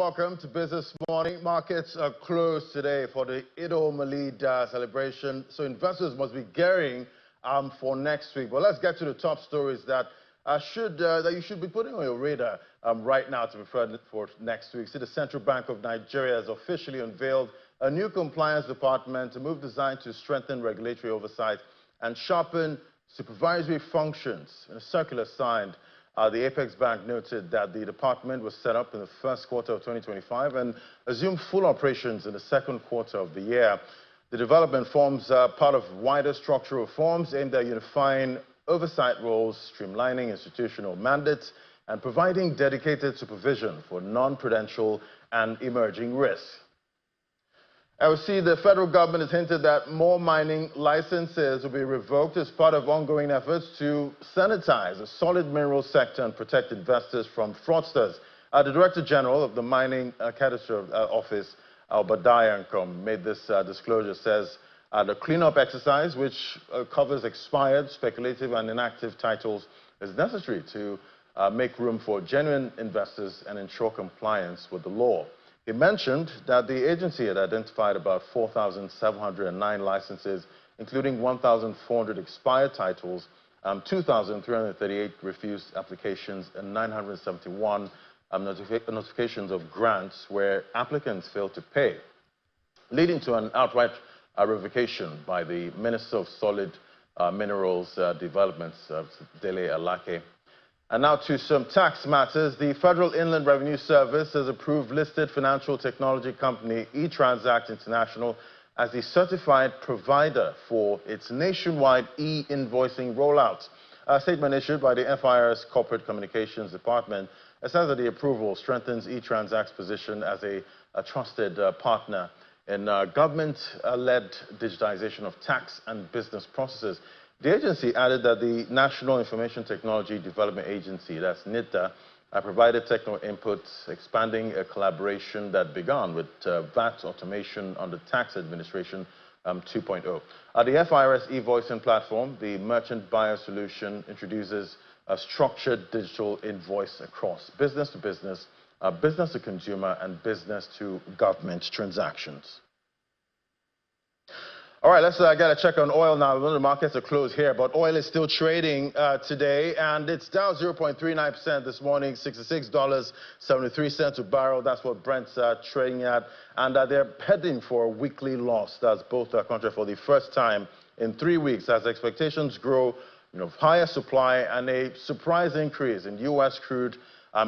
welcome to Business Morning. Markets are closed today for the Eid al-Maulid celebration, so investors must be gearing for next week. Well, let's get to the top stories that you should be putting on your radar right now to prepare for next week. See, the Central Bank of Nigeria has officially unveiled a new compliance department, a move designed to strengthen regulatory oversight and sharpen supervisory functions. In a circular signed, the Apex Bank noted that the department was set up in the first quarter of 2025 and assumed full operations in the second quarter of the year. The development forms part of wider structural reforms aimed at unifying oversight roles, streamlining institutional mandates, and providing dedicated supervision for non-prudential and emerging risks. I will see the federal government has hinted that more mining licenses will be revoked as part of ongoing efforts to sanitize the solid mineral sector and protect investors from fraudsters. The Director General of the Mining Cadastre Office, Albadiah Nkom, made this disclosure, says the cleanup exercise, which covers expired, speculative and inactive titles, is necessary to make room for genuine investors and ensure compliance with the law. He mentioned that the agency had identified about 4,709 licenses, including 1,400 expired titles, 2,338 refused applications, and 971 notifications of grants where applicants failed to pay, leading to an outright revocation by the Minister of Solid Minerals Development, Dele Alake. And now to some tax matters. The Federal Inland Revenue Service has approved listed financial technology company eTransact International as the certified provider for its nationwide e-invoicing rollout. A statement issued by the FIR's Corporate Communications Department says that the approval strengthens eTransact's position as a trusted partner in government-led digitization of tax and business processes. The agency added that the National Information Technology Development Agency, that's NITDA, provided technical inputs, expanding a collaboration that began with VAT automation under Tax Administration 2.0. The FIRS e-voicing platform, the Merchant Buyer Solution, introduces a structured digital invoice across business to business, business to consumer, and business to government transactions. All right, let's get a check on oil now. The markets are closed here, but oil is still trading today, and it's down 0.39% this morning, $66.73 a barrel. That's what Brent's trading at, and they're heading for a weekly loss. That's both country for the first time in 3 weeks as expectations grow, higher supply and a surprise increase in U.S. crude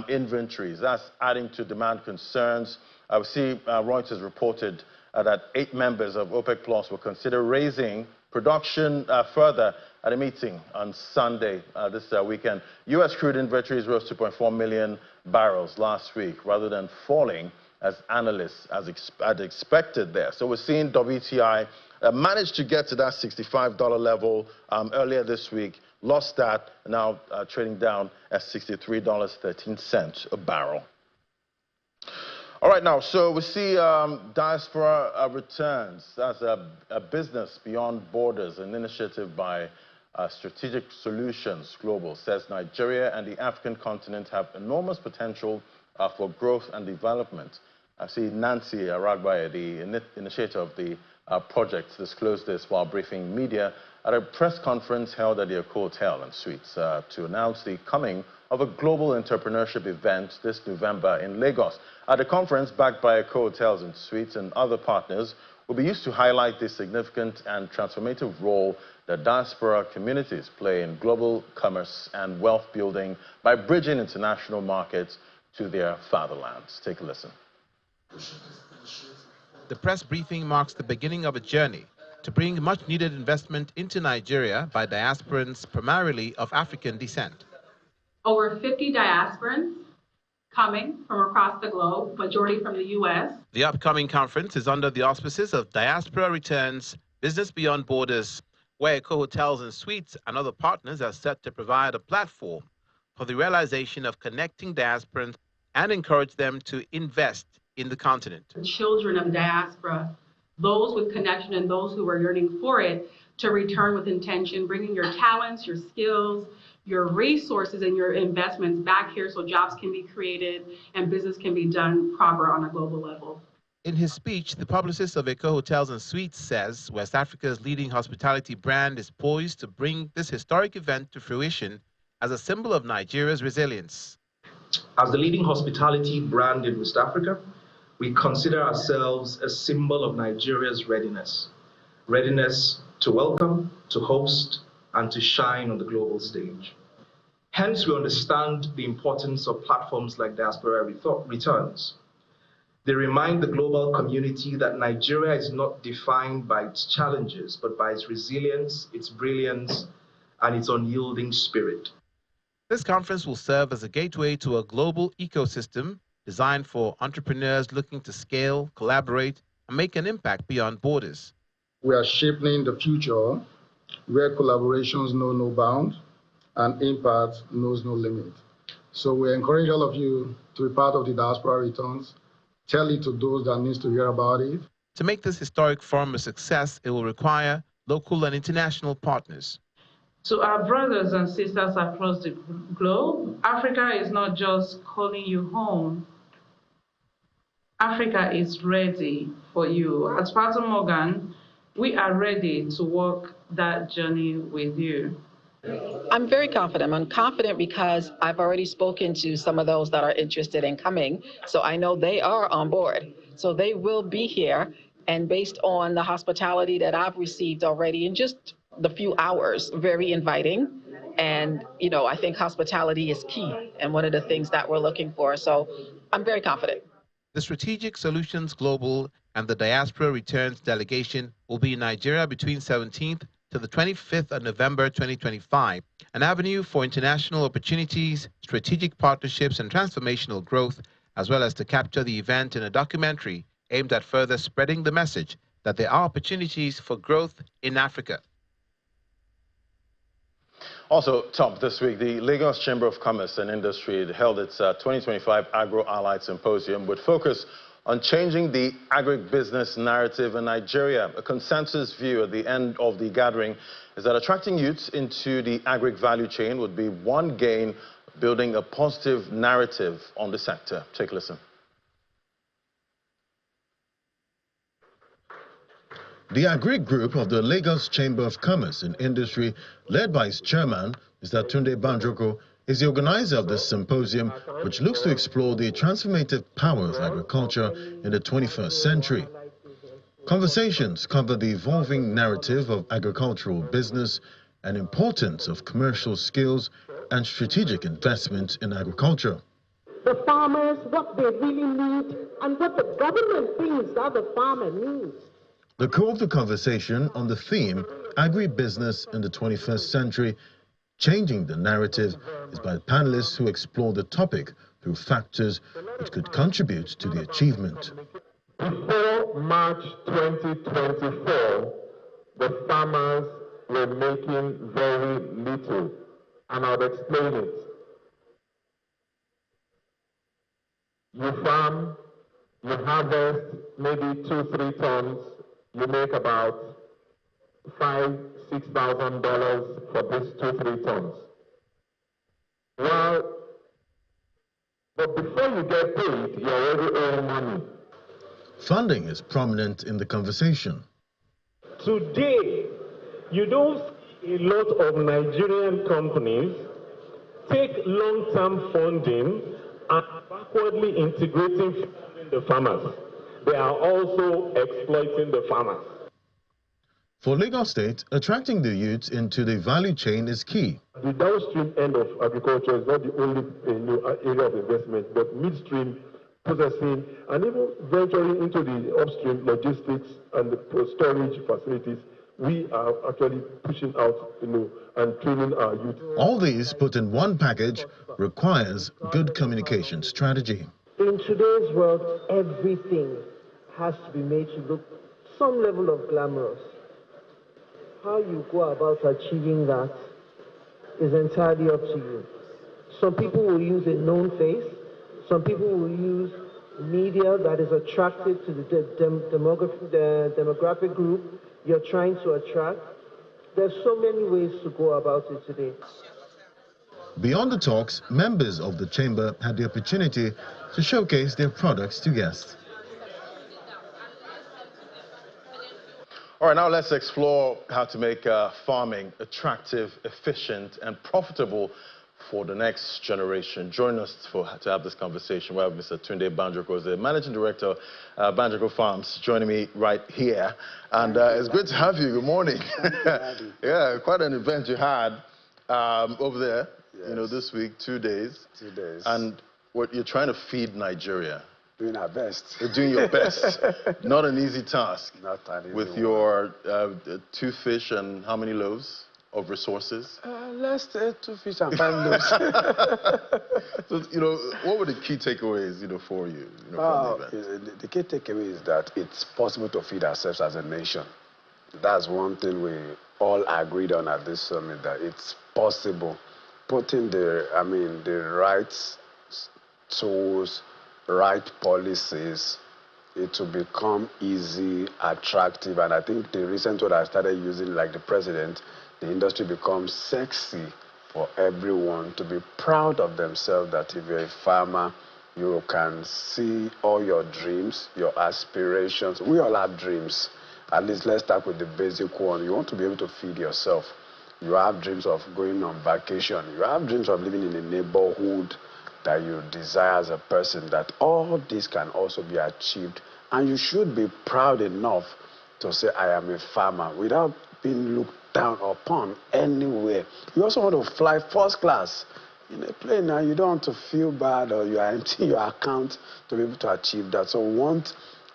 inventories. That's adding to demand concerns. I see Reuters reported that 8 members of OPEC Plus will consider raising production further at a meeting on Sunday this weekend. U.S. crude inventories rose 2.4 million barrels last week, rather than falling as analysts had expected there. So we're seeing WTI manage to get to that $65 level earlier this week, lost that, now trading down at $63.13 a barrel. All right, now, so we see Diaspora returns as a business beyond borders, an initiative by Strategic Solutions Global, says Nigeria and the African continent have enormous potential for growth and development. I see Nancy Aragbaye, the initiator of the project, disclosed this while briefing media at a press conference held at the Eko Hotel and Suites to announce the coming of a global entrepreneurship event this November in Lagos. At the conference, backed by Eko Hotels and Suites and other partners, will be used to highlight the significant and transformative role that diaspora communities play in global commerce and wealth building by bridging international markets to their fatherlands. Take a listen. The press briefing marks the beginning of a journey to bring much-needed investment into Nigeria by diasporans primarily of African descent. Over 50 diasporans coming from across the globe, majority from the U.S. The upcoming conference is under the auspices of Diaspora Returns, Business Beyond Borders, where Eko Hotels and Suites and other partners are set to provide a platform for the realization of connecting diasporans and encourage them to invest in the continent. Children of diaspora, those with connection and those who are yearning for it, to return with intention, bringing your talents, your skills, your resources and your investments back here so jobs can be created and business can be done proper on a global level. In his speech, the publicist of Eco Hotels and Suites says West Africa's leading hospitality brand is poised to bring this historic event to fruition as a symbol of Nigeria's resilience. As the leading hospitality brand in West Africa, we consider ourselves a symbol of Nigeria's readiness. Readiness to welcome, to host, and to shine on the global stage. Hence, we understand the importance of platforms like Diaspora Returns. They remind the global community that Nigeria is not defined by its challenges, but by its resilience, its brilliance, and its unyielding spirit. This conference will serve as a gateway to a global ecosystem designed for entrepreneurs looking to scale, collaborate, and make an impact beyond borders. We are shaping the future where collaborations know no bound and impact knows no limit. So we encourage all of you to be part of the Diaspora Returns. Tell it to those that need to hear about it. To make this historic forum a success, it will require local and international partners. To our brothers and sisters across the globe, Africa is not just calling you home. Africa is ready for you. At Spartan Morgan, we are ready to walk that journey with you. I'm very confident. I'm confident because I've already spoken to some of those that are interested in coming, so I know they are on board. So they will be here, and based on the hospitality that I've received already in just the few hours, very inviting. And, you know, I think hospitality is key and one of the things that we're looking for. So I'm very confident. The Strategic Solutions Global and the Diaspora Returns delegation will be in Nigeria between 17th to the 25th of November 2025, an avenue for international opportunities, strategic partnerships, and transformational growth, as well as to capture the event in a documentary aimed at further spreading the message that there are opportunities for growth in Africa. Also, Tom, this week, the Lagos Chamber of Commerce and Industry held its 2025 Agro-Allied Symposium with focus on changing the agribusiness narrative in Nigeria. A consensus view at the end of the gathering is that attracting youths into the agric value chain would be one gain, building a positive narrative on the sector. Take a listen. The Agric Group of the Lagos Chamber of Commerce and Industry, led by its chairman, Mr. Tunde Banjoko, is the organizer of this symposium, which looks to explore the transformative power of agriculture in the 21st century. Conversations cover the evolving narrative of agricultural business and importance of commercial skills and strategic investment in agriculture. The farmers, what they really need, and what the government thinks that the farmer needs. The core of the conversation on the theme, Agribusiness in the 21st Century, Changing the Narrative, is by panelists who explore the topic through factors which could contribute to the achievement. Before March 2024, the farmers were making very little, and I'll explain it. You farm, you harvest maybe 2-3 tons, you make about $5,000-$6,000 for these 2-3 tons. Well, but before you get paid, you're already owing money. Funding is prominent in the conversation. Today, you don't see a lot of Nigerian companies take long-term funding and backwardly integrating the farmers. They are also exploiting the farmers. For Lagos State, attracting the youth into the value chain is key. The downstream end of agriculture is not the only area of investment, but midstream processing and even venturing into the upstream logistics and the storage facilities. We are actually pushing out, and training our youth. All these put in one package requires good communication strategy. In today's world, everything has to be made to look some level of glamorous. How you go about achieving that is entirely up to you. Some people will use a known face. Some people will use media that is attractive to the demographic group you're trying to attract. There's so many ways to go about it today. Beyond the talks, members of the chamber had the opportunity to showcase their products to guests. All right, now let's explore how to make farming attractive, efficient, and profitable for the next generation. Join us to have this conversation. We have Mr. Tunde Banjoko, the Managing Director, Banjoko Farms, joining me right here. And it's great to have you. Good morning. Yeah, quite an event you had over there, yes. This week, 2 days. 2 days. And what you're trying to feed Nigeria. Doing our best. You're doing your best. Not an easy task. Not an easy With one. your 2 fish and how many loaves of resources? Let's say 2 fish and 5 loaves. So, what were the key takeaways, for you, from the event? The key takeaway is that it's possible to feed ourselves as a nation. That's one thing we all agreed on at this summit, that it's possible. Putting the right tools, right policies, it will become easy, attractive, and I think the recent one I started using, like the president, the industry becomes sexy for everyone to be proud of themselves, that if you're a farmer, you can see all your dreams, your aspirations. We all have dreams. At least let's start with the basic one. You want to be able to feed yourself. You have dreams of going on vacation. You have dreams of living in a neighborhood that you desire as a person, that all this can also be achieved. And you should be proud enough to say, I am a farmer, without being looked down upon anywhere. You also want to fly first class in a plane, now you don't want to feel bad or you are emptying your account to be able to achieve that. So one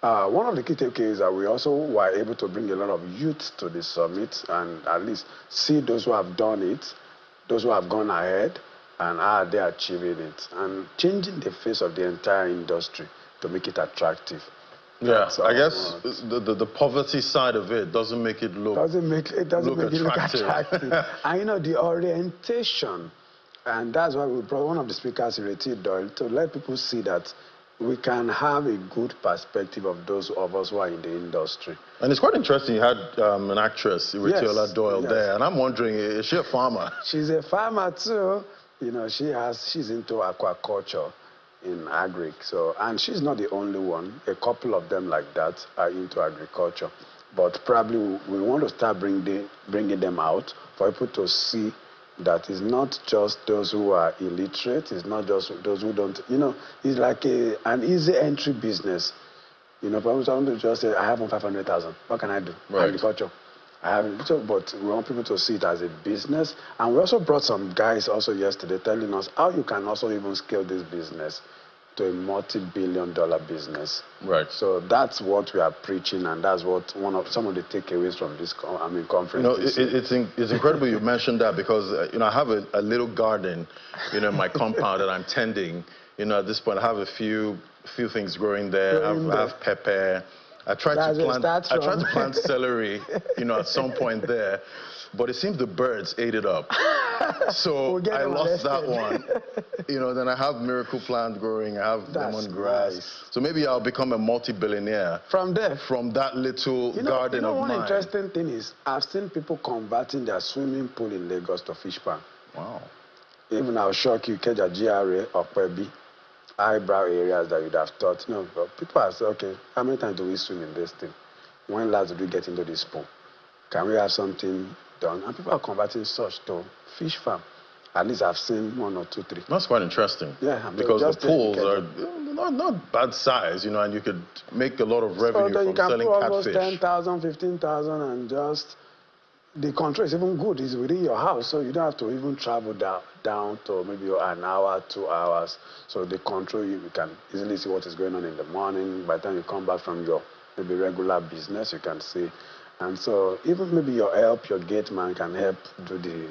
of the key takeaways that we also were able to bring a lot of youth to the summit and at least see those who have done it, those who have gone ahead, and how they're achieving it, and changing the face of the entire industry to make it attractive. Yeah, I guess the poverty side of it doesn't make it look attractive. And the orientation, and that's why we brought one of the speakers, Ireti Doyle, to let people see that we can have a good perspective of those of us who are in the industry. And it's quite interesting, you had an actress, Ireti Doyle, there, and I'm wondering, is she a farmer? She's a farmer too. She's into aquaculture in agri. So, and she's not the only one. A couple of them like that are into agriculture. But probably we want to start bringing them out for people to see that it's not just those who are illiterate. It's not just those who don't. It's like an easy entry business. People don't just say, I have 500,000. What can I do? Right. Agriculture. But we want people to see it as a business. And we also brought some guys also yesterday telling us how you can also even scale this business to a multi-billion-dollar business. Right. So that's what we are preaching, and that's what some of the takeaways from this conference. It's incredible you mentioned that, because I have a little garden, in my compound that I'm tending. At this point, I have a few things growing there. I have pepper. I tried to plant celery, at some point there, but it seems the birds ate it up. So I lost that one. Then I have miracle plant growing. I have lemongrass. Nice. So maybe I'll become a multi-billionaire from that little garden of mine. One interesting thing is I've seen people converting their swimming pool in Lagos to fish pond. Wow. Even I'll shock you, Keja GRA or Pebi. Eyebrow areas that you'd have thought, people are saying, okay, how many times do we swim in this thing? When last did we get into this pool? Can we have something done? And people are converting such to fish farm. At least I've seen 1 or 2, 3. That's quite interesting. Yeah, because the pools are not bad size, and you could make a lot of revenue from selling catfish. So you can put almost 10,000, 15,000, and just the control is even good. It's within your house, so you don't have to even travel down to maybe an hour, 2 hours. So the control, you can easily see what is going on in the morning. By the time you come back from your maybe regular business, you can see. And so even maybe your gate man can help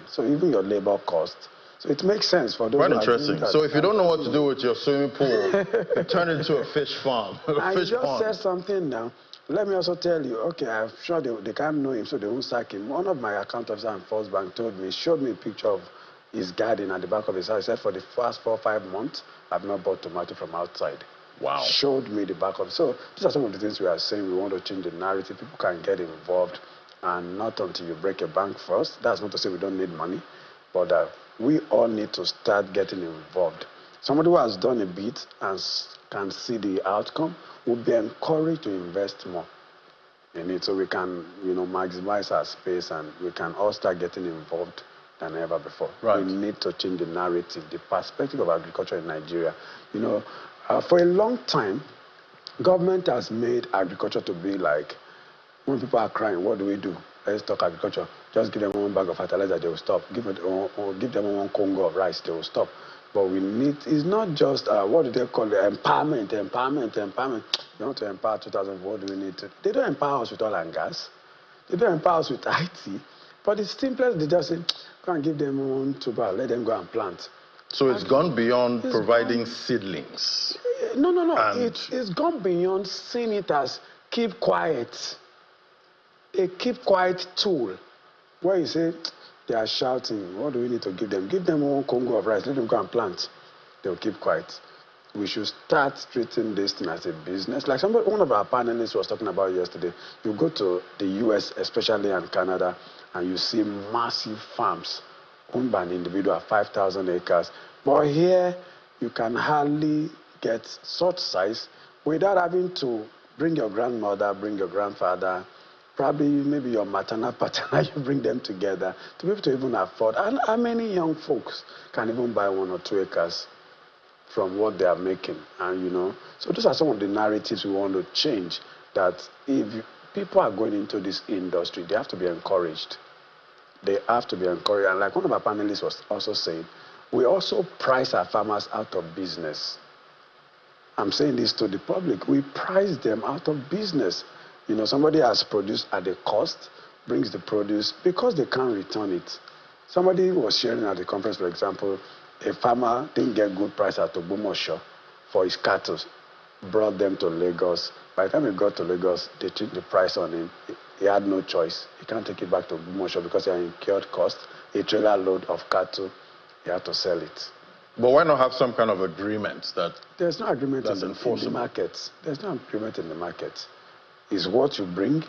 so even your labor cost. So it makes sense for those. Quite interesting. So if you don't know what to do with your swimming pool, turn it into a fish farm, I just said something now. Let me also tell you, okay, I'm sure they can't know him, so they won't sack him. One of my account officers in First Bank showed me a picture of his garden at the back of his house. He said for the first 4 or 5 months, I've not bought tomato from outside. Wow. Showed me the back of. So these are some of the things we are saying. We want to change the narrative. People can get involved, and not until you break a bank first. That's not to say we don't need money, but we all need to start getting involved. Somebody who has done a bit and can see the outcome will be encouraged to invest more in it, so we can, maximize our space and we can all start getting involved than ever before. Right. We need to change the narrative, the perspective of agriculture in Nigeria. For a long time, government has made agriculture to be like, when people are crying, what do? Let's talk agriculture. Just give them one bag of fertilizer, they will stop. Give them one Congo of rice, they will stop. But we need, it's not just, what do they call it, empowerment. They want to empower 2,000, what do we need to? They don't empower us with oil and gas. They don't empower us with IT. But it's simplest, they just say, go and give them one tuber, let them go and plant. So it's gone beyond providing seedlings. No. It's gone beyond seeing it as keep quiet. A keep quiet tool. Where you say, they are shouting, what do we need to give them? Give them one Congo of rice, let them go and plant. They'll keep quiet. We should start treating this thing as a business. Like one of our panelists was talking about yesterday. You go to the US, especially, and Canada, and you see massive farms owned by an individual at 5,000 acres. But here, you can hardly get such size without having to bring your grandmother, bring your grandfather, probably maybe your maternal paternal, you bring them together to be able to even afford. And how many young folks can even buy 1 or 2 acres from what they are making? And so those are some of the narratives we want to change, that if people are going into this industry, they have to be encouraged. They have to be encouraged. And like one of our panelists was also saying, we also price our farmers out of business. I'm saying this to the public. We price them out of business. Somebody has produced at a cost, brings the produce because they can't return it. Somebody was sharing at the conference, for example, a farmer didn't get good price at Ogbomosho for his cattle, brought them to Lagos. By the time he got to Lagos, they took the price on him. He had no choice. He can't take it back to Ogbomosho because he had incurred cost. A trailer load of cattle, he had to sell it. But why not have some kind of agreement that there's no agreement in the market? There's no agreement in the market. It's what you bring,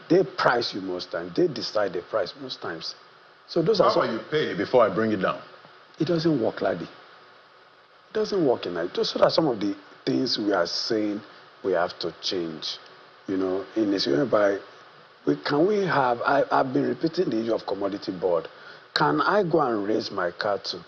they price you most times. They decide the price most times. So those how are you pay before I bring it down? It doesn't work like that. It doesn't work in that. Those are some of the things we are saying we have to change. In a situation by, I've been repeating the issue of commodity board. Can I go and raise my cattle?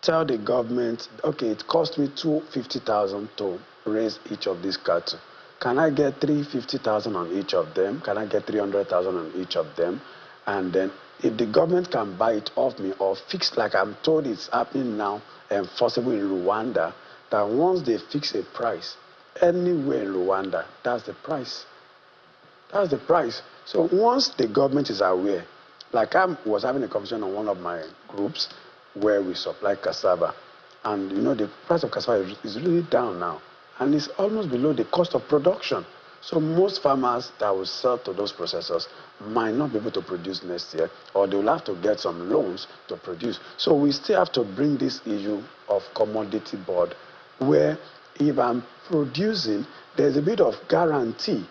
Tell the government, okay, it cost me $250,000 to raise each of these cattle. Can I get $350,000 on each of them? Can I get $300,000 on each of them? And then if the government can buy it off me or fix, like I'm told it's happening now, enforceable in Rwanda, that once they fix a price, anywhere in Rwanda, that's the price. That's the price. So once the government is aware, like I was having a conversation on one of my groups where we supply cassava, and the price of cassava is really down now. And it's almost below the cost of production. So most farmers that will sell to those processors might not be able to produce next year, or they will have to get some loans to produce. So we still have to bring this issue of commodity board, where if I'm producing, there's a bit of guarantee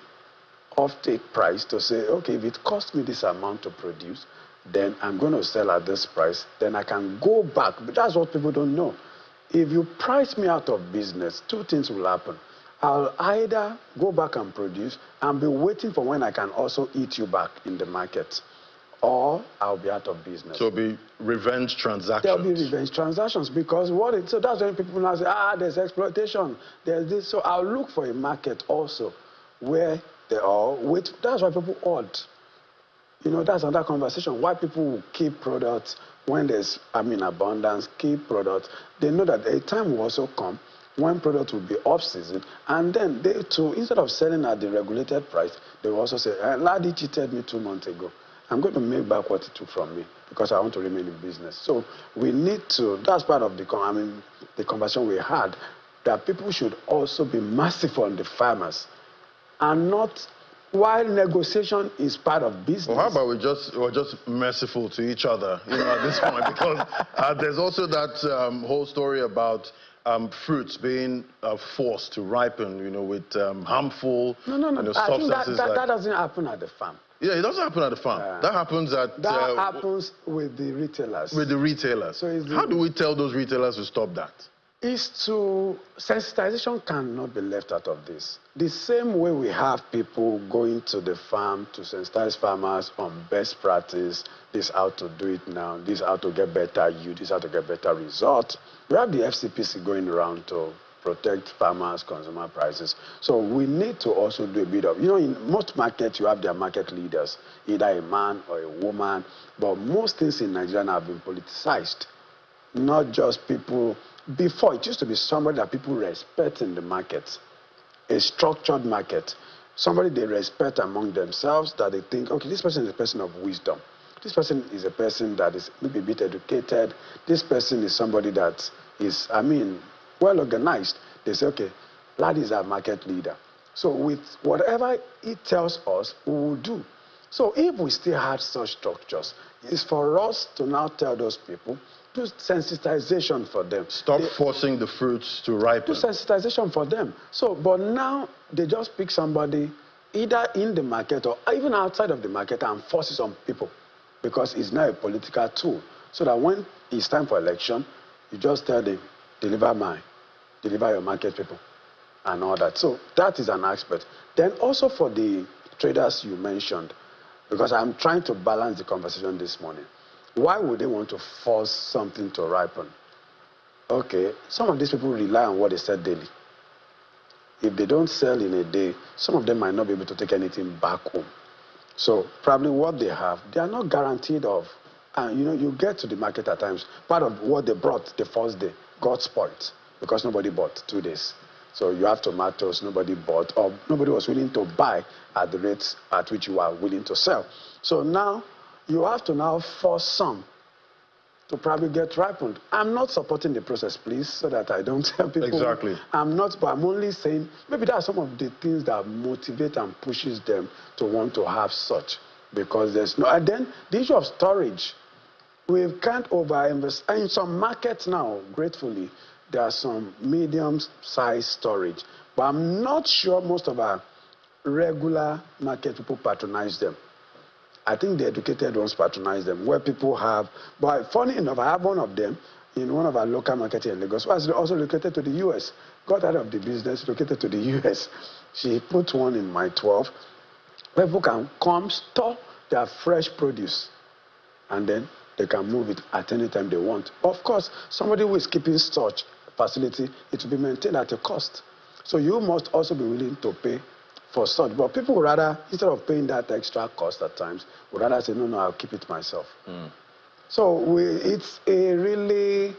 of take price to say, okay, if it costs me this amount to produce, then I'm going to sell at this price, then I can go back. But that's what people don't know. If you price me out of business, 2 things will happen. I'll either go back and produce and be waiting for when I can also eat you back in the market, or I'll be out of business. So it'll be revenge transactions. There'll be revenge transactions because so that's when people now say, there's exploitation, there's this. So I'll look for a market also where they are wait. That's why people hoard. That's another conversation. Why people will keep products when there's, abundance, keep products. They know that a time will also come when products will be off-season, and then they too, instead of selling at the regulated price, they will also say, Laddie cheated me 2 months ago. I'm going to make back what he took from me because I want to remain in business. So we need to, that's part of the conversation we had, that people should also be merciful on the farmers and not, while negotiation is part of business. Well, how about we're just merciful to each other, at this point, because there's also that whole story about fruits being forced to ripen, with harmful No. I think substances that doesn't happen at the farm. Yeah, it doesn't happen at the farm. That happens at... That happens with the retailers. With the retailers. So how do we tell those retailers to stop that? Sensitization cannot be left out of this. The same way we have people going to the farm to sensitize farmers on best practice, this is how to do it now, this is how to get better yield, this is how to get better result. We have the FCPC going around to protect farmers, consumer prices. So we need to also do a bit of, in most markets you have their market leaders, either a man or a woman, but most things in Nigeria have been politicized. Not just people. Before, it used to be somebody that people respect in the market, a structured market, somebody they respect among themselves, that they think, okay, this person is a person of wisdom. This person is a person that is maybe a bit educated. This person is somebody that is, well organized. They say, okay, that is our market leader. So with whatever he tells us, we will do. So if we still had such structures, it's for us to now tell those people, do sensitization for them. Stop forcing the fruits to ripen. Do sensitization for them. So, but now they just pick somebody either in the market or even outside of the market and force it on people because it's now a political tool. So that when it's time for election, you just tell them, deliver your market people and all that. So that is an aspect. Then also for the traders you mentioned, because I'm trying to balance the conversation this morning. Why would they want to force something to ripen? Okay, some of these people rely on what they sell daily. If they don't sell in a day, some of them might not be able to take anything back home. So probably what they have, they are not guaranteed of. And you get to the market at times, part of what they brought the first day got spoiled because nobody bought 2 days. So you have tomatoes, nobody bought, or nobody was willing to buy at the rates at which you are willing to sell. So now, you have to now force some to probably get ripened. I'm not supporting the process, please, so that I don't tell people. Exactly. I'm not, but I'm only saying maybe there are some of the things that motivate and pushes them to want to have such, because there's no. And then the issue of storage, we can't overinvest. In some markets now, gratefully, there are some medium-sized storage, but I'm not sure most of our regular market people patronize them. I think the educated ones patronize them, where people have, but funny enough, I have one of them in one of our local markets in Lagos, who was also located to the US, got out of the business, located to the US. She put one in my 12, where people can come, store their fresh produce, and then they can move it at any time they want. Of course, somebody who is keeping such facility, it will be maintained at a cost. So you must also be willing to pay for such. But people would rather, instead of paying that extra cost at times, would rather say, no, I'll keep it myself. So it's a really,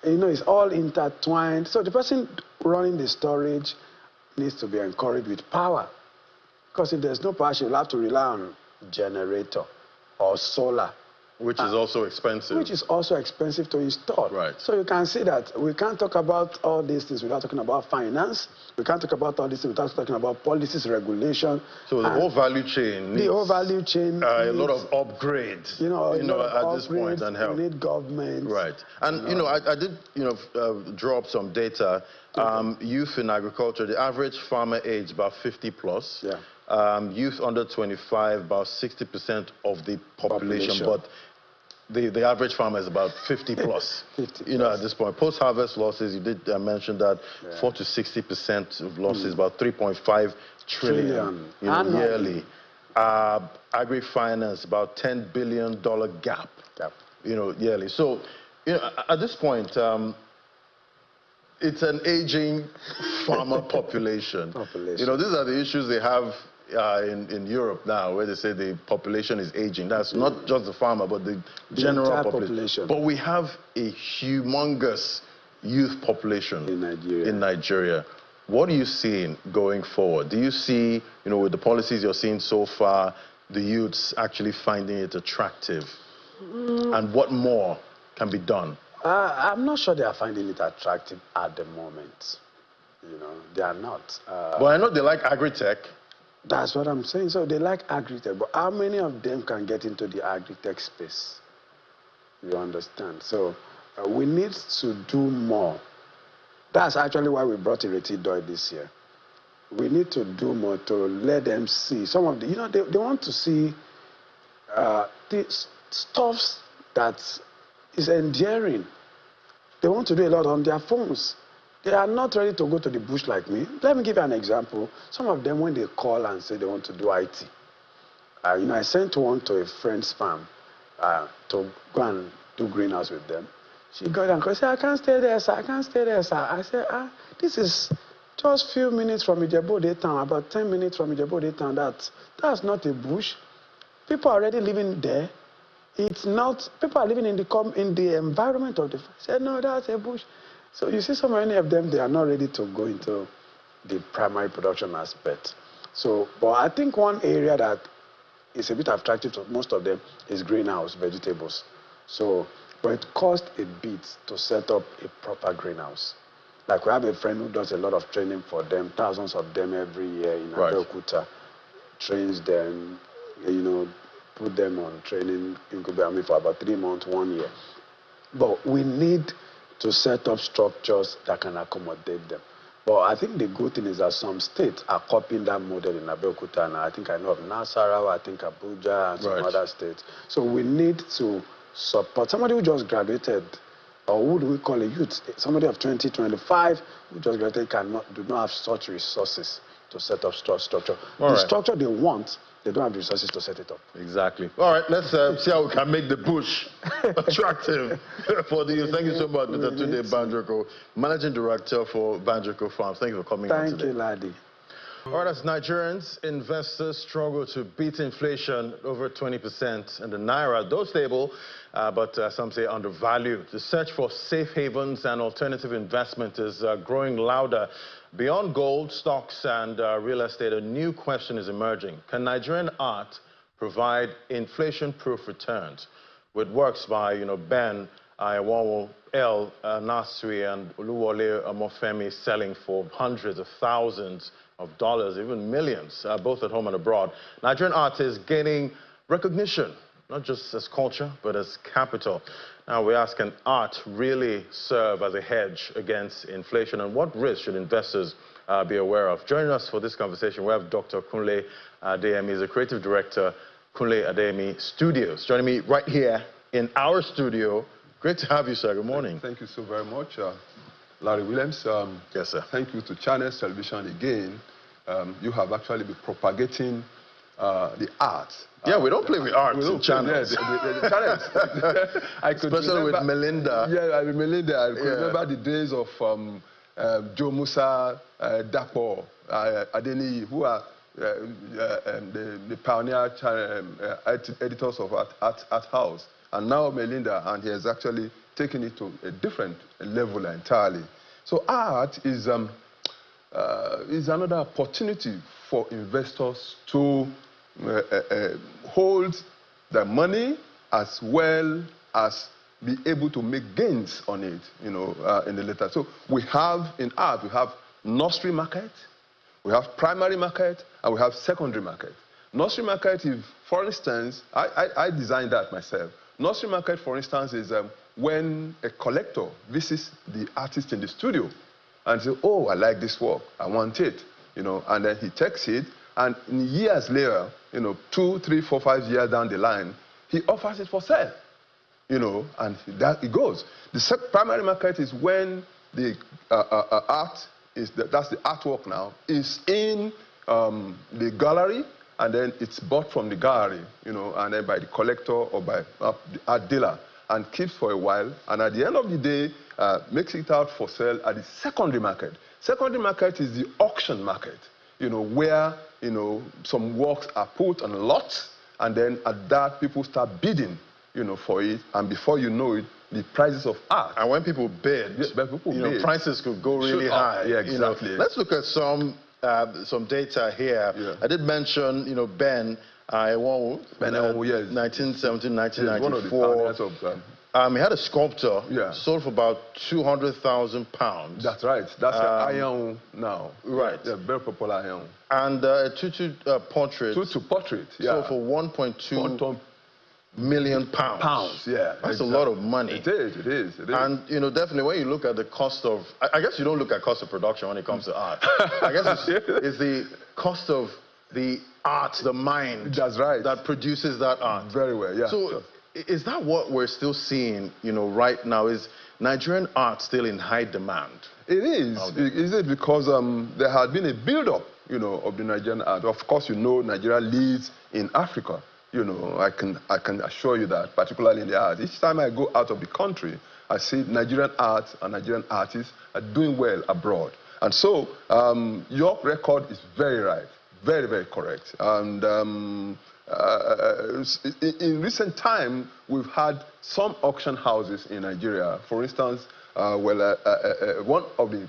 it's all intertwined. So the person running the storage needs to be encouraged with power. Because if there's no power, she'll have to rely on generator or solar. Which is also expensive. Which is also expensive to install. Right. So you can see that we can't talk about all these things without talking about finance. We can't talk about all these things without talking about policies, regulation. So the whole value chain needs... The whole value chain a lot of upgrades, at this point, and help. We need government. Right. And, I did, draw up some data. Youth in agriculture, the average farmer age about 50 plus. Yeah. Youth under 25, about 60% of the population. But the average farmer is about 50 plus. 50 at this point. Post-harvest losses, you did mention that 4 to 60% of losses, about 3.5 trillion yearly. Agri-finance, about $10 billion gap, yearly. So, at this point, it's an aging farmer population. These are the issues they have in Europe now, where they say the population is aging. That's not just the farmer, but the general population. But we have a humongous youth population in Nigeria. What are you seeing going forward? Do you see, with the policies you're seeing so far, the youths actually finding it attractive? And what more can be done? I'm not sure they are finding it attractive at the moment. They are not. But I know they like agri-tech. That's what I'm saying. So they like agri-tech, but how many of them can get into the agri-tech space? You understand? So we need to do more That's actually why we brought Ireti Doi this year. We need to do more to let them see. Some of the, they want to see the stuff that is endearing. They want to do a lot on their phones. They are not ready to go to the bush like me. Let me give you an example. Some of them, when they call and say they want to do IT, I sent one to a friend's farm to go and do greenhouse with them. She got and said, I can't stay there, sir. I can't stay there, sir. I said, this is just a few minutes from Ijebu-Ode town, about 10 minutes from Ijebu-Ode town. That's not a bush. People are already living there. It's not, people are living in the environment of the farm. I said, no, that's a bush. So you see so many of them, they are not ready to go into the primary production aspect. So, but I think one area that is a bit attractive to most of them is greenhouse vegetables. So, but it costs a bit to set up a proper greenhouse. Like we have a friend who does a lot of training for them, thousands of them every year in Abeokuta, trains them, put them on training incubator for about 3 months, 1 year. But we need to set up structures that can accommodate them. But I think the good thing is that some states are copying that model in Abeokuta, and I think I know of Nasarawa, I think Abuja, and some other states. So we need to support somebody who just graduated, or who do we call a youth? Somebody of 20, 25 who just graduated do not have such resources to set up structure. The structure they want, they don't have the resources to set it up. Exactly. All right, let's see how we can make the bush attractive for the youth. Thank you so much, Mr. Tunde Banjoko, Managing Director for Banjoko Farms. Thank you for coming on today. Thank you, laddie. All right, as Nigerians, investors struggle to beat inflation over 20% and the Naira, though stable, but some say undervalued. The search for safe havens and alternative investment is growing louder. Beyond gold, stocks, and real estate, a new question is emerging. Can Nigerian art provide inflation-proof returns? With works by, Ben Ayawawo, El Nasri, and Oluwole Omofemi selling for hundreds of thousands of dollars, even millions, both at home and abroad. Nigerian art is gaining recognition, not just as culture, but as capital. Now we ask, can art really serve as a hedge against inflation, and what risks should investors be aware of? Joining us for this conversation, we have Dr. Kunle Adeyemi. He's the creative director, Kunle Adeyemi Studios, joining me right here in our studio. Great to have you, sir. Good morning. Thank you so very much. Larry Williams. Yes, sir. Thank you to Channels Television again. You have actually been propagating the art. Yeah, we don't play with art in Channels. The Channels. Especially with Melinda. Yeah, with Melinda. I could remember the days of Joe Musa, Dapo, Adeni, who are the pioneer editors of Art House. And now Melinda, and he has actually taken it to a different level entirely. So art is another opportunity for investors to hold their money as well as be able to make gains on it, in the later. So we have in art, we have nursery market, we have primary market, and we have secondary market. Nursery market, if, for instance, I designed that myself. Nursery market, for instance, is when a collector visits the artist in the studio and says, oh, I like this work, I want it, and then he takes it, and years later, 2, 3, 4, 5 years down the line, he offers it for sale, and that it goes. The primary market is when the art is, that's the artwork now, is in the gallery, and then it's bought from the gallery, and then by the collector or by the art dealer, and keeps for a while, and at the end of the day, makes it out for sale at the secondary market. Secondary market is the auction market, where, some works are put on lots, and then at that, people start bidding, for it, and before you know it, the prices of art. And when people bid, bid, prices could go really high. Yeah, exactly. Let's look at some data here. Yeah. I did mention, Ben Ayawawo, 1917, 1994. One of the pioneers of he had a sculpture, sold for about £200,000. That's right. That's iron now. Right. Yeah, very popular iron. And a Tutu portrait. Tutu portrait, yeah. Sold for 1.2 million pounds. Yeah. That's a lot of money. It is. And, you know, definitely when you look at the cost of, I guess you don't look at cost of production when it comes to art. I guess it's the cost of the art, the mind. That's right. That produces that art. Very well, yeah. So is that what we're still seeing, you know, right now? Is Nigerian art still in high demand? It is. Is it because there had been a build-up, you know, of the Nigerian art? Of course, you know, Nigeria leads in Africa. You know, I can assure you that, particularly in the art. Each time I go out of the country, I see Nigerian art and Nigerian artists are doing well abroad. And so your record is very right, very, very correct. And in recent time, we've had some auction houses in Nigeria. For instance, one of the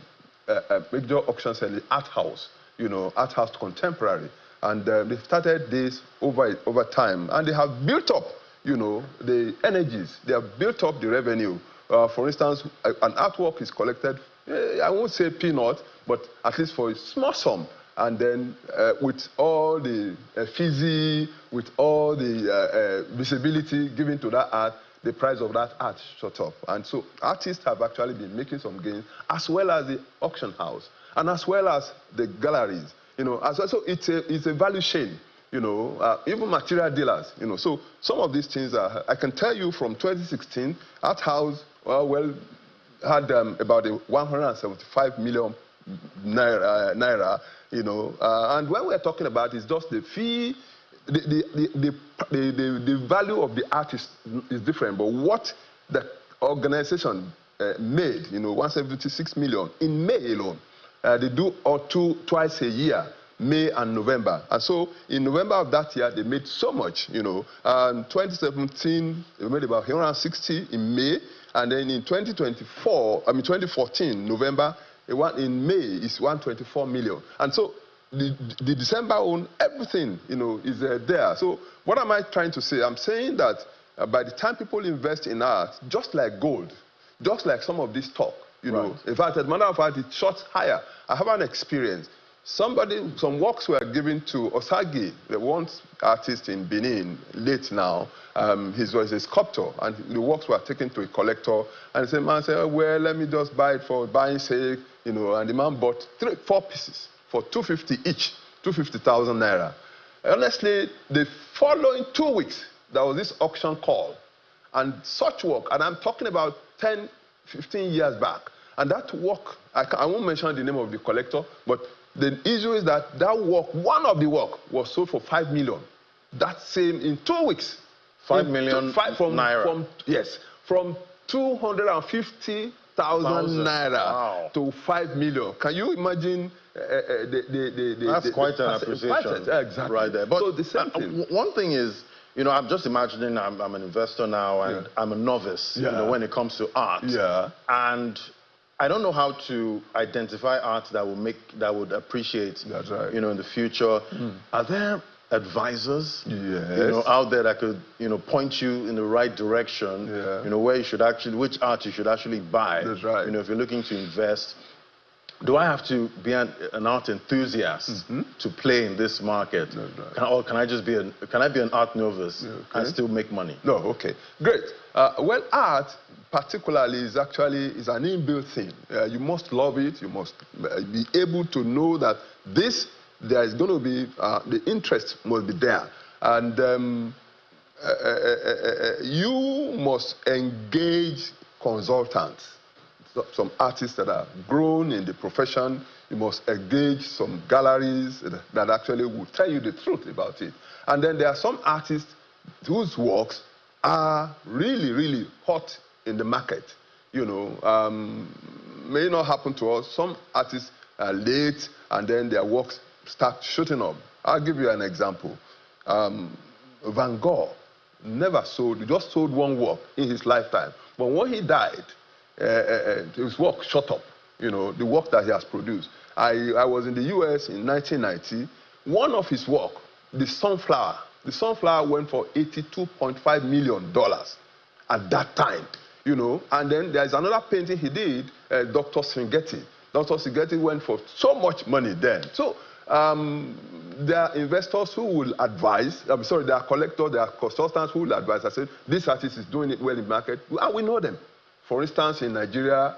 major auctions is the Art House, you know, Art House Contemporary. And they started this over time, and they have built up, you know, the energies. They have built up the revenue. For instance, an artwork is collected, I won't say peanut, but at least for a small sum. And then with all the fizzy, with all the visibility given to that art, the price of that art shot up. And so artists have actually been making some gains, as well as the auction house, and as well as the galleries. You know, so it's a value chain, you know, even material dealers, you know. So some of these things are, I can tell you from 2016, Art House, had about 175 million naira, you know. And when we're talking about it's just the fee, the value of the artist is different, but what the organization made, you know, 176 million in May alone. They do twice a year, May and November. And so in November of that year, they made so much, you know. 2017, they made about 160 in May. And then in 2014, November, in May, is 124 million. And so the December one, everything, you know, is there. So what am I trying to say? I'm saying that by the time people invest in art, just like gold, just like some of this talk, you know, in fact, as a matter of fact, it shot higher. I have an experience. Some works were given to Osagi, the one artist in Benin, late now. He was a sculptor, and the works were taken to a collector. And the man said, well, let me just buy it for buying sake, you know. And the man bought 4 pieces for 250 each, 250,000 naira. Honestly, the following 2 weeks, there was this auction call. And such work, and I'm talking about 10, 15 years back. And that work, I won't mention the name of the collector, but the issue is that work, one of the work, was sold for 5 million. That same in 2 weeks. 5 million naira. From 250,000 naira to 5 million. Can you imagine That's quite an appreciation. Exactly. Right there. But so the same thing. One thing is, you know, I'm just imagining I'm an investor now, and I'm a novice, you know, when it comes to art. And I don't know how to identify art that would appreciate, you know, in the future. Are there advisors, you know, out there that could, you know, point you in the right direction, you know, where you should actually, which art you should actually buy? You know, if you're looking to invest. Do I have to be an art enthusiast to play in this market? Or can I just be an art novice and still make money? No, okay, great. Well, art particularly is an inbuilt thing. You must love it. You must be able to know that there is going to be, the interest must be there. And you must engage consultants. Some artists that are grown in the profession. You must engage some galleries that actually will tell you the truth about it. And then there are some artists whose works are really, really hot in the market. You know, may not happen to us. Some artists are late, and then their works start shooting up. I'll give you an example. Van Gogh never sold, he just sold one work in his lifetime. But when he died, his work shot up, you know, the work that he has produced. I was in the US in 1990. One of his work, the Sunflower went for $82.5 million at that time, you know. And then there's another painting he did, Dr. Sringeti. Dr. Sringeti went for so much money then. So there are investors who will advise, there are collectors, there are consultants who will advise. I said, this artist is doing it well in the market, and we know them. For instance, in Nigeria,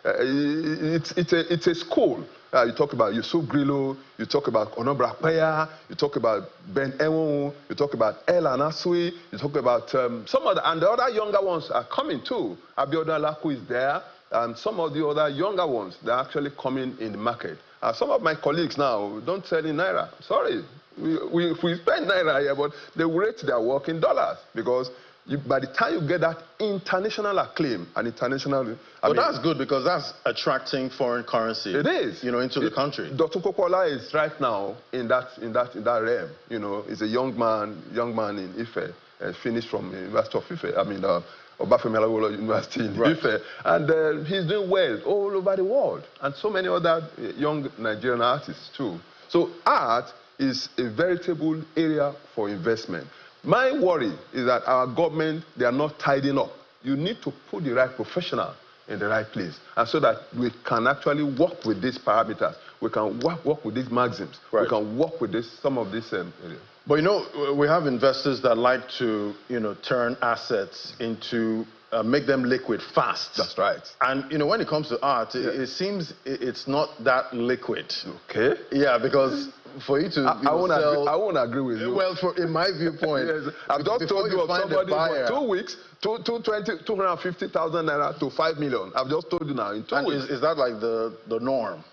it's a school. You talk about Yusuf Grillo, you talk about Onobra Peya, you talk about Ben Enwonwu, you talk about El Anasui, you talk about some of the, and the other younger ones are coming too. Abiodun Alaku is there, and some of the other younger ones, they're actually coming in the market. Some of my colleagues now don't sell in Naira. Sorry, we spend Naira here, but they rate their work in dollars because by the time you get that international acclaim and international... But that's good because that's attracting foreign currency. It is. Into the country. Dr. Kokola is right now in that realm. He's a young man in Ife, finished from University of Ife. Obafemi Awolowo University in Ife. And he's doing well all over the world. And so many other young Nigerian artists too. So art is a veritable area for investment. My worry is that our government, they are not tidying up. You need to put the right professional in the right place, and so that we can actually work with these parameters. We can work with these maxims. Right. We can work with some of these areas. But we have investors that like to, turn assets into, make them liquid fast. That's right. And, when it comes to art, it seems it's not that liquid. Okay. Yeah, because for you to I won't agree with you. Well, in my viewpoint, yes, I've just told you of somebody for 2 weeks, 250,000 naira to 5 million. I've just told you now in 2 weeks. Is that like the norm?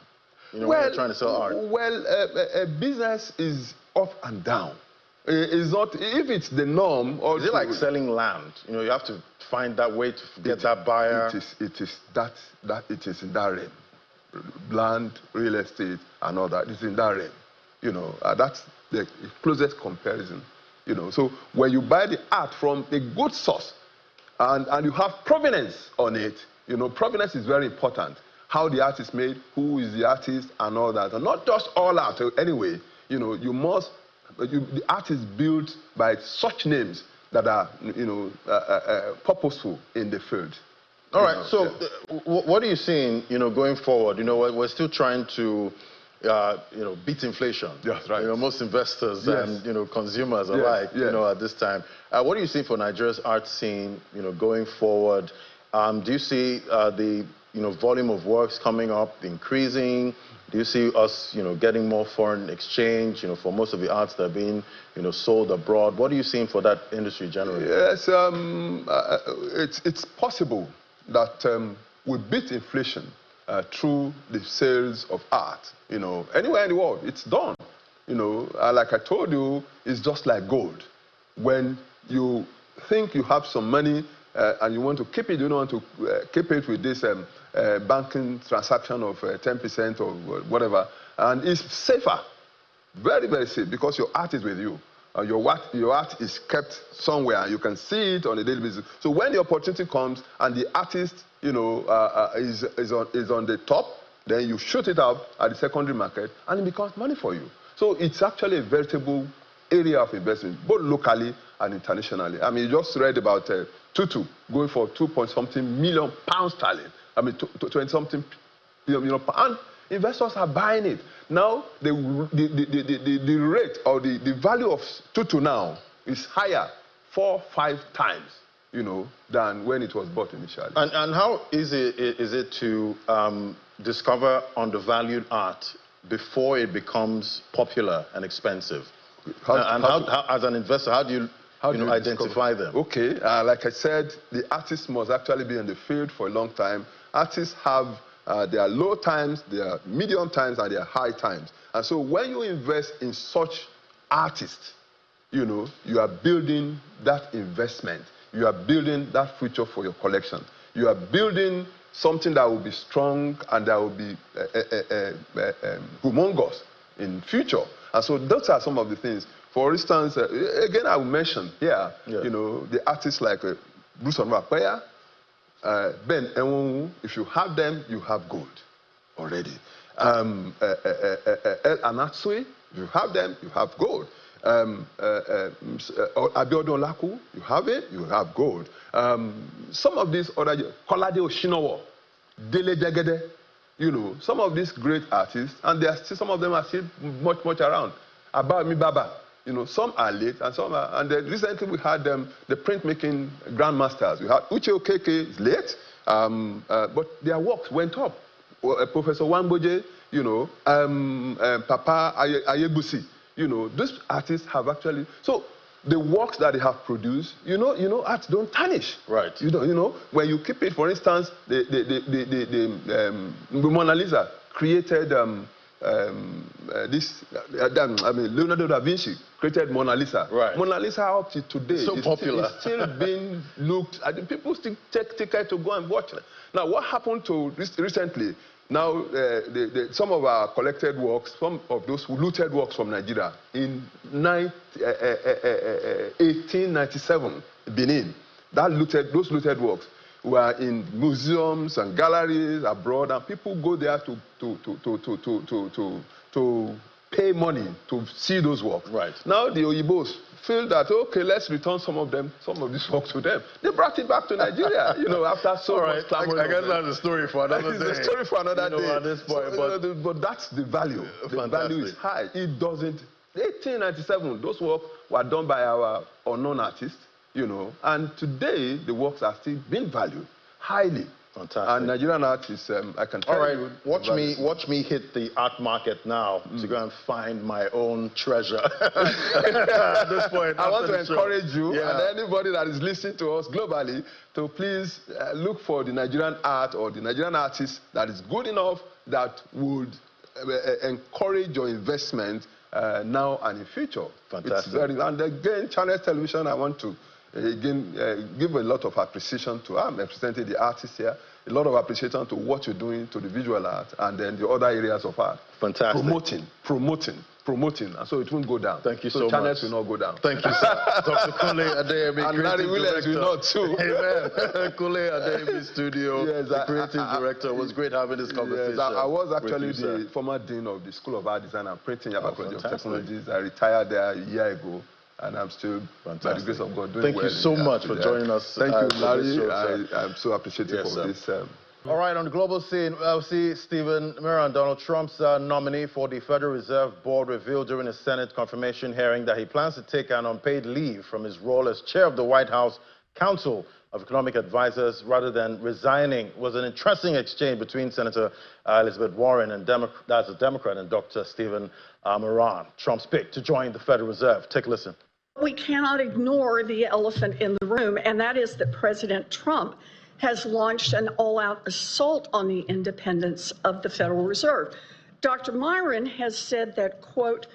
When you're trying to sell art? Well, a business is up and down. It's not, if it's the norm. Or is it like selling land? You have to find that way to get that buyer. It is in that realm. Land, real estate, and all that. It's in that realm. That's the closest comparison. So when you buy the art from a good source, and you have provenance on it, provenance is very important. How the art is made, who is the artist, and all that. And not just all art anyway. The art is built by such names that are, purposeful in the field. All right. So, what are you seeing, going forward? We're still trying to, beat inflation. Yes, right. Most investors and consumers alike, at this time. What do you see for Nigeria's art scene, going forward? Do you see the volume of works coming up increasing? Do you see us, getting more foreign exchange, for most of the arts that are being, sold abroad? What are you seeing for that industry generally? Yes, it's possible that we beat inflation through the sales of art. Anywhere in the world, it's done. Like I told you, it's just like gold. When you think you have some money and you want to keep it, you don't want to keep it with this banking transaction of 10% or whatever, and it's safer, very, very safe, because your art is with you. Your art is kept somewhere, you can see it on a daily basis. So when the opportunity comes and the artist, is on the top, then you shoot it up at the secondary market, and it becomes money for you. So it's actually a veritable area of investment, both locally and internationally. You just read about Tutu going for 2-point-something million pounds sterling. 20-something million pounds. And investors are buying it. Now, the rate or the value of Tutu now is higher 4-5 times, than when it was bought initially. And how easy is it to discover undervalued art before it becomes popular and expensive? How, as an investor, how do you identify them? Okay, like I said, the artists must actually be in the field for a long time. Artists have their low times, their medium times, and their high times. And so when you invest in such artists, you are building that investment. You are building that future for your collection. You are building something that will be strong and that will be humongous in future. And so those are some of the things. For instance, again, I will mention here, the artists like Bruce Onwa-Peya, Ben Enwonwu. If you have them, you have gold already. El Anasui, if you have them, you have gold. Abiodun Alaku, you have it, you have gold. Some of these other, Kolade Oshinowo, Dele Jegede, some of these great artists, and some of them are still much around. About me, Baba. You know, some are late and some are. And then recently we had the printmaking grandmasters. We had Uche Okeke is late, but their works went up. Professor Wamboje, you know, Papa Ayebusi, you know, these artists have actually. So the works that they have produced, you know, art don't tarnish. Right. You know, when you keep it, for instance, the Mona Lisa created Leonardo da Vinci created Mona Lisa. Right. Mona Lisa up to today so popular. It's still being looked at. People still take ticket to go and watch it. Now, what happened to recently? Now, some of our collected works, some of those looted works from Nigeria in 1897, Benin, those looted works were in museums and galleries abroad, and people go there to pay money to see those works. Right. Now the Oyibos feel that, okay, let's return some of these works to them. They brought it back to Nigeria, you know, after so much clamor. I guess that's a story for another day. It's a story for another day. At this point, but that's the value. The value is high. It doesn't. 1897, those works were done by our unknown artists, you know, and today the works are still being valued highly. Fantastic. And Nigerian artists, I can tell you. Watch me hit the art market now to go and find my own treasure. At this point, I want to encourage you and anybody that is listening to us globally to please look for the Nigerian art or the Nigerian artist that is good enough that would encourage your investment now and in future. Fantastic. And again, Channel Television, I want to give a lot of appreciation to. I'm representing the artists here. A lot of appreciation to what you're doing to the visual art and then the other areas of art. Fantastic. Promoting, and so it won't go down. Thank you so much. Channels will not go down. Thank you, sir. Dr. Kule Adeyemi, and Larry Williams will not too. Amen. Kule Adeyemi Studio, the creative director. It was great having this conversation. Yes, I was actually the former dean of the School of Art Design and Printing at College of Technologies. I retired there a year ago. And I'm still, by the grace of God, doing well. Thank you so much for joining us. Thank you, Larry. I'm so appreciative of this. All right, on the global scene, see Stephen Miran, Donald Trump's nominee for the Federal Reserve Board, revealed during a Senate confirmation hearing that he plans to take an unpaid leave from his role as chair of the White House Council of Economic Advisors rather than resigning. It was an interesting exchange between Senator Elizabeth Warren, and that's a Democrat, and Dr. Stephen Miran, Trump's pick to join the Federal Reserve. Take a listen. We cannot ignore the elephant in the room, and that is that President Trump has launched an all-out assault on the independence of the Federal Reserve. Dr. Miran has said that, quote,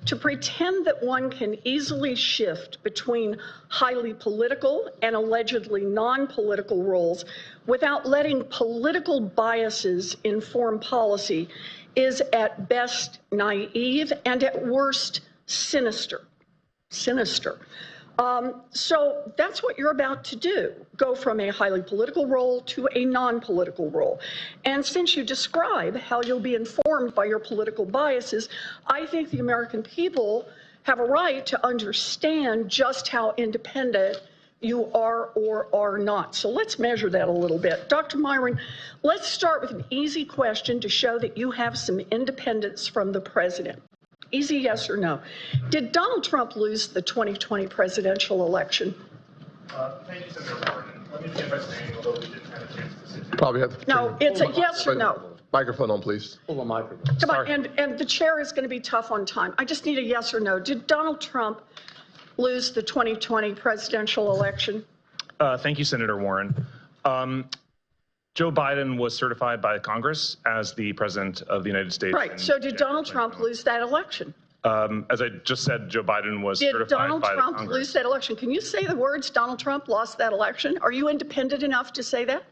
to pretend that one can easily shift between highly political and allegedly non-political roles without letting political biases inform policy is at best naive and at worst sinister. So that's what you're about to do, go from a highly political role to a non-political role. And since you describe how you'll be informed by your political biases, I think the American people have a right to understand just how independent you are or are not. So let's measure that a little bit. Dr. Miran, let's start with an easy question to show that you have some independence from the president. Easy yes or no. Did Donald Trump lose the 2020 presidential election? Thank you, Senator Warren. Let me begin by saying, although we didn't have a chance to sit here. Probably have to. No, it's a yes or no. Microphone on, please. Hold on, microphone. Come on, and the chair is going to be tough on time. I just need a yes or no. Did Donald Trump lose the 2020 presidential election? Thank you, Senator Warren. Joe Biden was certified by Congress as the president of the United States. Right. So did Donald Trump lose that election? As I just said, Joe Biden was certified by Congress. Did Donald Trump lose that election? Can you say the words Donald Trump lost that election? Are you independent enough to say that?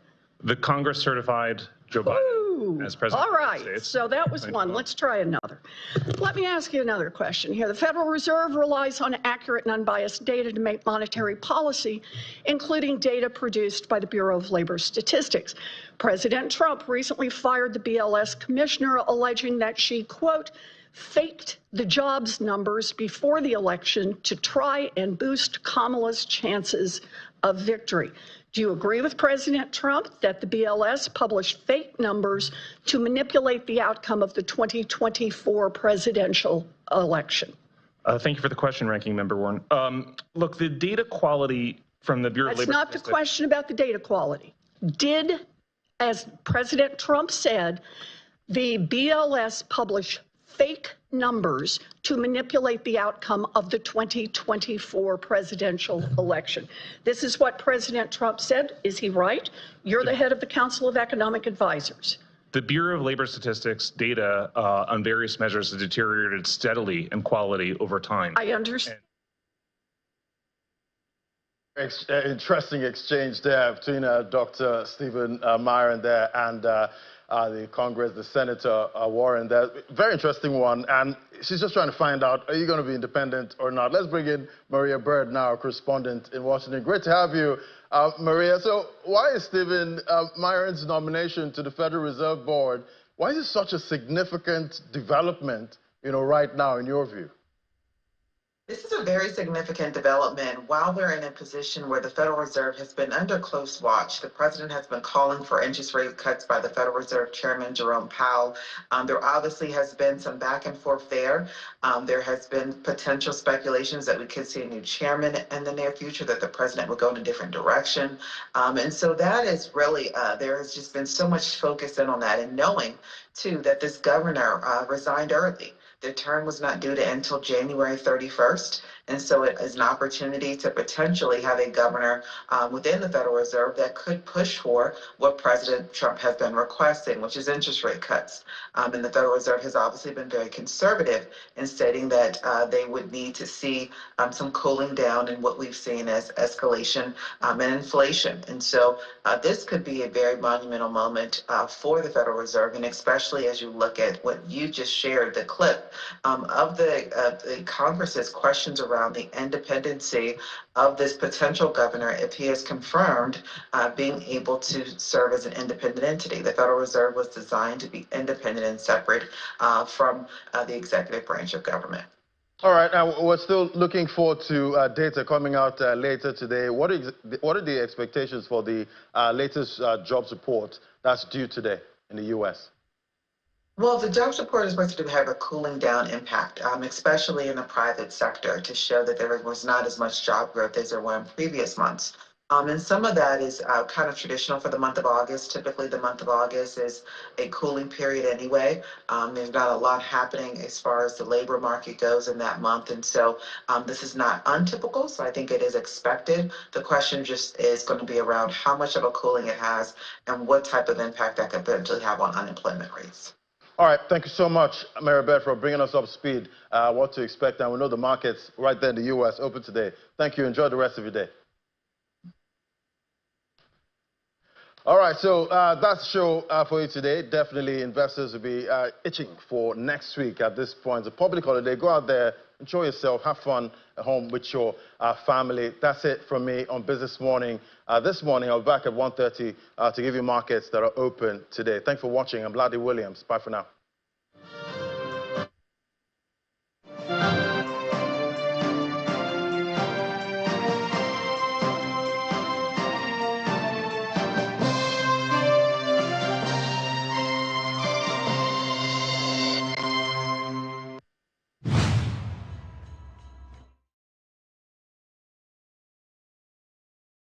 The Congress certified Joe Biden as president of the United States. So that was one. Let's try another. Let me ask you another question here. The Federal Reserve relies on accurate and unbiased data to make monetary policy, including data produced by the Bureau of Labor Statistics. President Trump recently fired the BLS commissioner, alleging that she, quote, faked the jobs numbers before the election to try and boost Kamala's chances of victory. Do you agree with President Trump that the BLS published fake numbers to manipulate the outcome of the 2024 presidential election? Thank you for the question, Ranking Member Warren. Look, the data quality from the Bureau of Labor Statistics... That's not the question about the data quality. Did, as President Trump said, the BLS publish fake numbers to manipulate the outcome of the 2024 presidential election? This is what President Trump said. Is he right? You're the head of the Council of Economic Advisors. The Bureau of Labor Statistics data on various measures has deteriorated steadily in quality over time. I understand. Interesting exchange there between Dr. Stephen Myron there and the Congress, the Senator Warren there. Very interesting one. And she's just trying to find out, are you going to be independent or not? Let's bring in Maria Bird now, our correspondent in Washington. Great to have you, Maria. So why is Stephen Myron's nomination to the Federal Reserve Board, why is it such a significant development, right now, in your view? This is a very significant development. While we're in a position where the Federal Reserve has been under close watch, the president has been calling for interest rate cuts by the Federal Reserve Chairman Jerome Powell. There obviously has been some back and forth there. There has been potential speculations that we could see a new chairman in the near future, that the president would go in a different direction. And so that is really, there has just been so much focus in on that, and knowing too that this governor resigned early. Their term was not due to end until January 31st. And so it is an opportunity to potentially have a governor within the Federal Reserve that could push for what President Trump has been requesting, which is interest rate cuts. And the Federal Reserve has obviously been very conservative in stating that they would need to see some cooling down in what we've seen as escalation and inflation. And so this could be a very monumental moment for the Federal Reserve, and especially as you look at what you just shared, the clip of the Congress's questions around the independency of this potential governor if he is confirmed being able to serve as an independent entity. The Federal Reserve was designed to be independent and separate from the executive branch of government. All right, now we're still looking forward to data coming out later today. What are the expectations for the latest jobs report that's due today in the U.S.? Well, the jobs report is supposed to have a cooling down impact, especially in the private sector, to show that there was not as much job growth as there were in previous months. And some of that is kind of traditional for the month of August. Typically, the month of August is a cooling period anyway. There's not a lot happening as far as the labor market goes in that month. And so this is not untypical, so I think it is expected. The question just is going to be around how much of a cooling it has and what type of impact that could potentially have on unemployment rates. All right, thank you so much, Maribeth, for bringing us up to speed what to expect. And we know the markets right there in the U.S. open today. Thank you. Enjoy the rest of your day. All right, so that's the show for you today. Definitely investors will be itching for next week at this point. It's a public holiday. Go out there, enjoy yourself, have fun at home with your family. That's it from me on Business Morning. This morning, I'll be back at 1:30 to give you markets that are open today. Thanks for watching. I'm Ladi Williams. Bye for now.